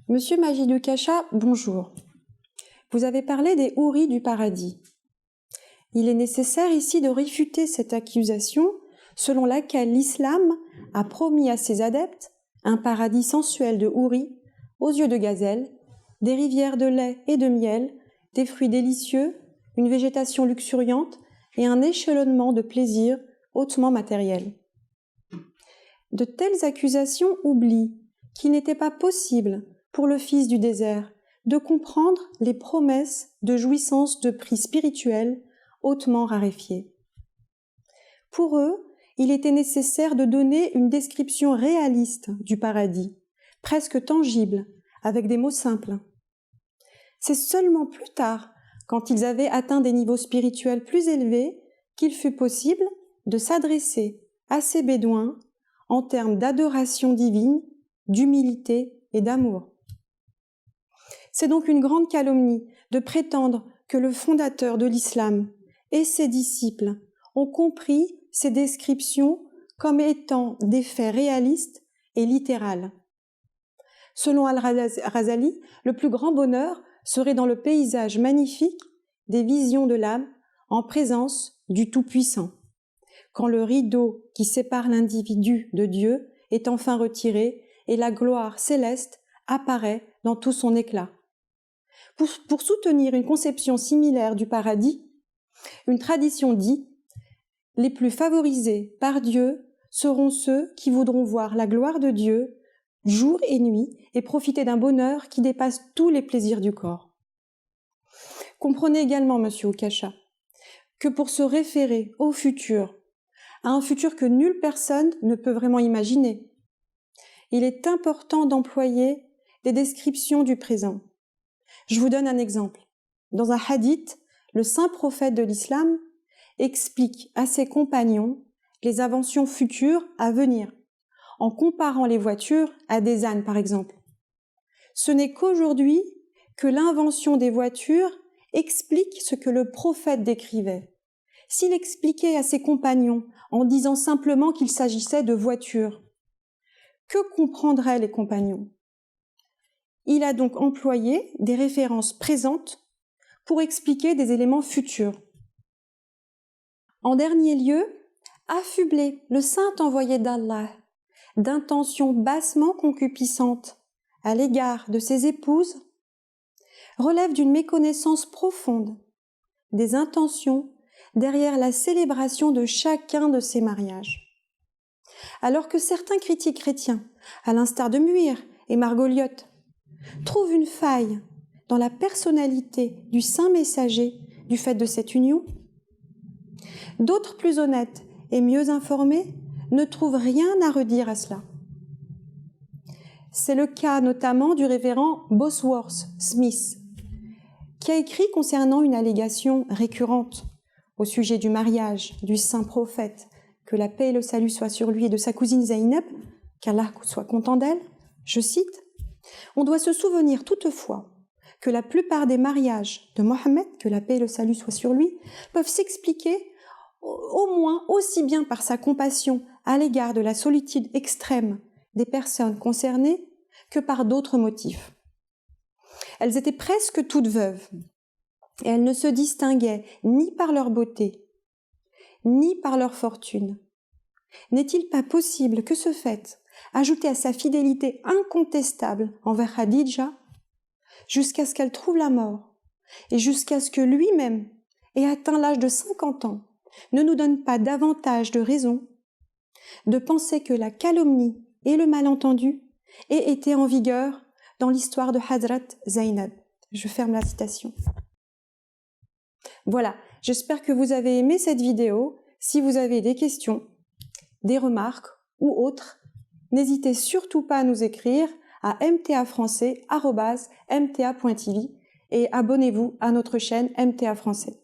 Monsieur Majidou Kacha, bonjour. Vous avez parlé des houris du paradis. Il est nécessaire ici de réfuter cette accusation selon laquelle l'islam a promis à ses adeptes un paradis sensuel de houris, aux yeux de gazelle, des rivières de lait et de miel, des fruits délicieux, une végétation luxuriante et un échelonnement de plaisirs hautement matériels. De telles accusations oublient qu'il n'était pas possible pour le fils du désert de comprendre les promesses de jouissance de prix spirituels hautement raréfiés. Pour eux, il était nécessaire de donner une description réaliste du paradis, presque tangible, avec des mots simples. C'est seulement plus tard, quand ils avaient atteint des niveaux spirituels plus élevés, qu'il fut possible de s'adresser à ces bédouins en termes d'adoration divine, d'humilité et d'amour. C'est donc une grande calomnie de prétendre que le fondateur de l'islam et ses disciples ont compris ces descriptions comme étant des faits réalistes et littérales. Selon Al-Razali, le plus grand bonheur serait dans le paysage magnifique des visions de l'âme en présence du Tout-Puissant, quand le rideau qui sépare l'individu de Dieu est enfin retiré et la gloire céleste apparaît dans tout son éclat. Pour soutenir une conception similaire du paradis, une tradition dit « Les plus favorisés par Dieu seront ceux qui voudront voir la gloire de Dieu jour et nuit et profiter d'un bonheur qui dépasse tous les plaisirs du corps. » Comprenez également, monsieur Okacha, que pour se référer au futur, à un futur que nulle personne ne peut vraiment imaginer, il est important d'employer des descriptions du présent. Je vous donne un exemple. Dans un hadith, le saint prophète de l'islam explique à ses compagnons les inventions futures à venir, en comparant les voitures à des ânes, par exemple. Ce n'est qu'aujourd'hui que l'invention des voitures explique ce que le prophète décrivait. S'il expliquait à ses compagnons en disant simplement qu'il s'agissait de voitures, que comprendraient les compagnons? Il a donc employé des références présentes pour expliquer des éléments futurs. En dernier lieu, affubler le saint envoyé d'Allah d'intentions bassement concupiscentes à l'égard de ses épouses relève d'une méconnaissance profonde des intentions derrière la célébration de chacun de ces mariages. Alors que certains critiques chrétiens, à l'instar de Muir et Margoliouth, trouvent une faille dans la personnalité du saint messager du fait de cette union, d'autres plus honnêtes et mieux informés ne trouvent rien à redire à cela. C'est le cas notamment du révérend Bosworth Smith, qui a écrit concernant une allégation récurrente au sujet du mariage du saint prophète, que la paix et le salut soient sur lui, et de sa cousine Zaynab, qu'Allah soit content d'elle, je cite, « On doit se souvenir toutefois que la plupart des mariages de Mohammed, que la paix et le salut soient sur lui, peuvent s'expliquer au moins aussi bien par sa compassion à l'égard de la solitude extrême des personnes concernées que par d'autres motifs. Elles étaient presque toutes veuves et elles ne se distinguaient ni par leur beauté, ni par leur fortune. N'est-il pas possible que ce fait, ajouté à sa fidélité incontestable envers Khadija, jusqu'à ce qu'elle trouve la mort et jusqu'à ce que lui-même ait atteint l'âge de 50 ans, ne nous donne pas davantage de raison de penser que la calomnie et le malentendu aient été en vigueur dans l'histoire de Hazrat Zaynab. Je ferme la citation. Voilà, j'espère que vous avez aimé cette vidéo. Si vous avez des questions, des remarques ou autres, n'hésitez surtout pas à nous écrire à mtafrançais@mta.tv et abonnez-vous à notre chaîne MTA Français.